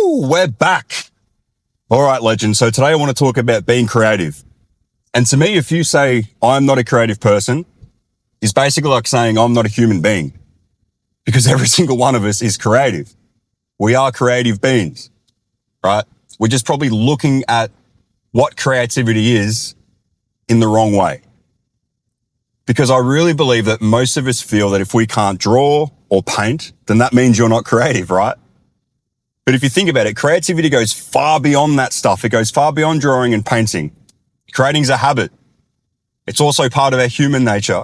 Woo! We're back. All right, legend. So today I want to talk about being creative. And to me, if you say I'm not a creative person, it's basically like saying I'm not a human being, because every single one of us is creative. We are creative beings, right? We're just probably looking at what creativity is in the wrong way. Because I really believe that most of us feel that if we can't draw or paint, then that means you're not creative, right? But if you think about it, creativity goes far beyond that stuff. It goes far beyond drawing and painting. Creating's a habit. It's also part of our human nature.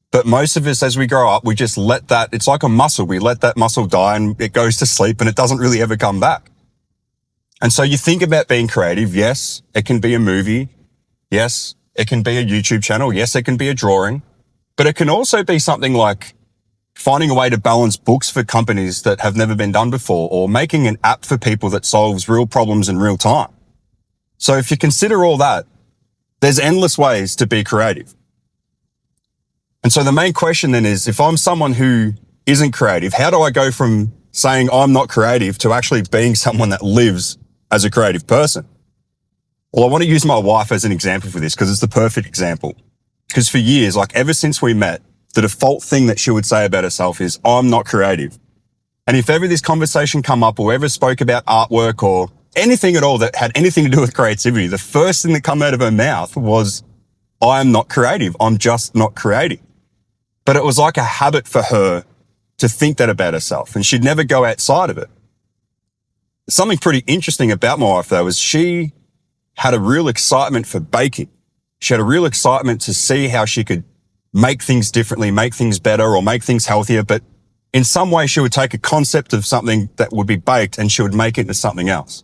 But most of us, as we grow up, we just let that, it's like a muscle. We let that muscle die and it goes to sleep and it doesn't really ever come back. And so you think about being creative. Yes, it can be a movie. Yes, it can be a YouTube channel. Yes, it can be a drawing. But it can also be something like finding a way to balance books for companies that have never been done before, or making an app for people that solves real problems in real time. So if you consider all that, there's endless ways to be creative. And so the main question then is, if I'm someone who isn't creative, how do I go from saying I'm not creative to actually being someone that lives as a creative person? Well, I want to use my wife as an example for this because it's the perfect example. Because for years, like ever since we met, the default thing that she would say about herself is, I'm not creative. And if ever this conversation come up or ever spoke about artwork or anything at all that had anything to do with creativity, the first thing that come out of her mouth was, I'm not creative. I'm just not creative. But it was like a habit for her to think that about herself, and she'd never go outside of it. Something pretty interesting about my wife, though, is she had a real excitement for baking. She had a real excitement to see how she could make things differently, make things better, or make things healthier. But in some way, she would take a concept of something that would be baked and she would make it into something else.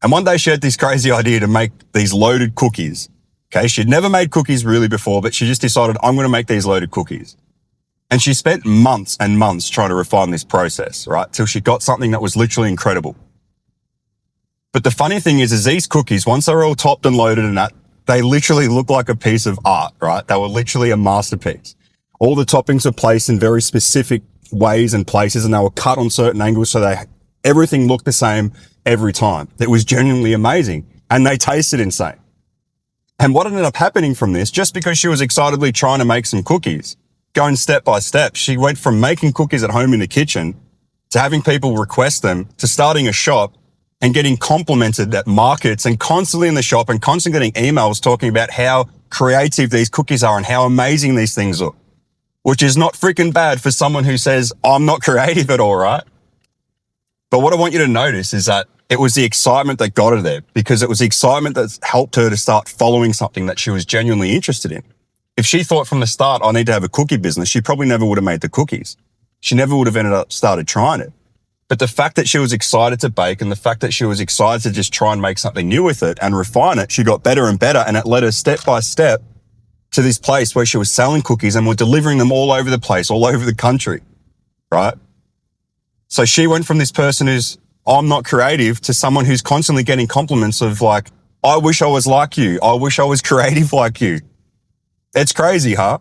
And one day she had this crazy idea to make these loaded cookies. Okay, she'd never made cookies really before, but she just decided, I'm going to make these loaded cookies. And she spent months and months trying to refine this process, right? Till she got something that was literally incredible. But the funny thing is these cookies, once they're all topped and loaded and that, they literally look like a piece of art, right? They were literally a masterpiece. All the toppings were placed in very specific ways and places, and they were cut on certain angles, so everything looked the same every time. It was genuinely amazing, and they tasted insane. And what ended up happening from this, just because she was excitedly trying to make some cookies, going step by step, she went from making cookies at home in the kitchen to having people request them, to starting a shop and getting complimented at markets and constantly in the shop and constantly getting emails talking about how creative these cookies are and how amazing these things look, which is not freaking bad for someone who says, I'm not creative at all, right? But what I want you to notice is that it was the excitement that got her there, because it was the excitement that helped her to start following something that she was genuinely interested in. If she thought from the start, I need to have a cookie business, she probably never would have made the cookies. She never would have ended up started trying it. But the fact that she was excited to bake and the fact that she was excited to just try and make something new with it and refine it, she got better and better, and it led her step by step to this place where she was selling cookies and were delivering them all over the place, all over the country, right? So she went from this person who's, I'm not creative, to someone who's constantly getting compliments of like, I wish I was like you. I wish I was creative like you. It's crazy, huh?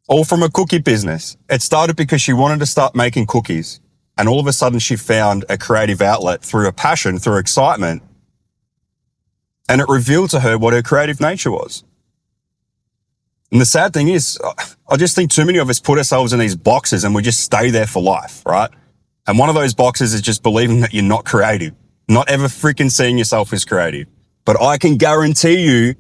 All from a cookie business. It started because she wanted to start making cookies. And all of a sudden she found a creative outlet through a passion, through excitement. And it revealed to her what her creative nature was. And the sad thing is, I just think too many of us put ourselves in these boxes and we just stay there for life, right? And one of those boxes is just believing that you're not creative, not ever freaking seeing yourself as creative. But I can guarantee you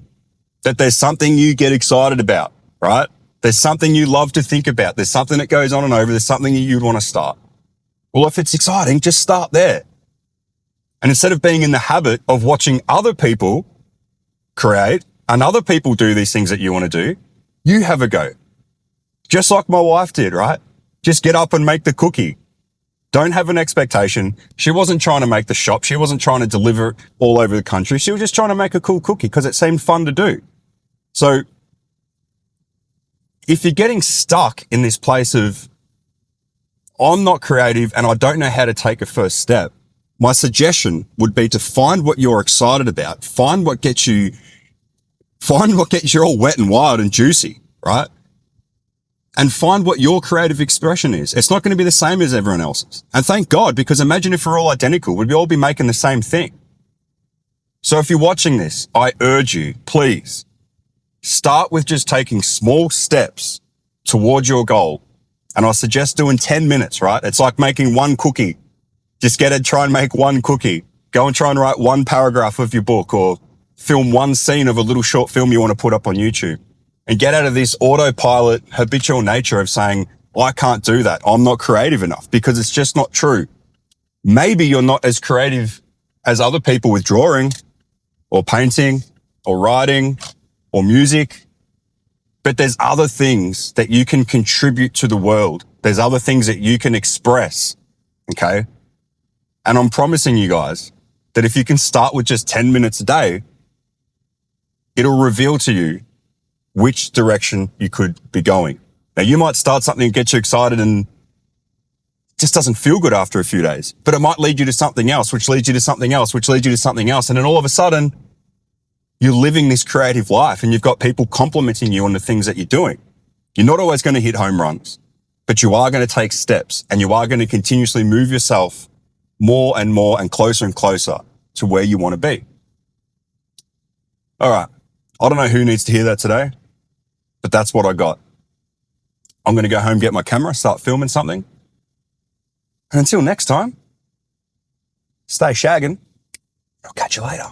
that there's something you get excited about, right? There's something you love to think about. There's something that goes on and over. There's something you'd want to start. Well, if it's exciting, just start there. And instead of being in the habit of watching other people create and other people do these things that you want to do, you have a go. Just like my wife did, right? Just get up and make the cookie. Don't have an expectation. She wasn't trying to make the shop. She wasn't trying to deliver all over the country. She was just trying to make a cool cookie because it seemed fun to do. So if you're getting stuck in this place of, I'm not creative and I don't know how to take a first step, my suggestion would be to find what you're excited about. Find what gets you all wet and wild and juicy, right? and find what your creative expression is. It's not going to be the same as everyone else's. And thank God, because imagine if we're all identical, we'd all be making the same thing. So if you're watching this, I urge you, please start with just taking small steps towards your goal. And I suggest doing 10 minutes, right? It's like making one cookie. Just try and make one cookie. Go and try and write one paragraph of your book, or film one scene of a little short film you want to put up on YouTube. And get out of this autopilot habitual nature of saying, I can't do that. I'm not creative enough, because it's just not true. Maybe you're not as creative as other people with drawing or painting or writing or music, but there's other things that you can contribute to the world. There's other things that you can express, okay? And I'm promising you guys that if you can start with just 10 minutes a day, it'll reveal to you which direction you could be going. Now, you might start something that gets you excited and just doesn't feel good after a few days, but it might lead you to something else, which leads you to something else, which leads you to something else. And then all of a sudden, you're living this creative life and you've got people complimenting you on the things that you're doing. You're not always going to hit home runs, but you are going to take steps, and you are going to continuously move yourself more and closer to where you want to be. All right. I don't know who needs to hear that today, but that's what I got. I'm going to go home, get my camera, start filming something. And until next time, stay shagging. I'll catch you later.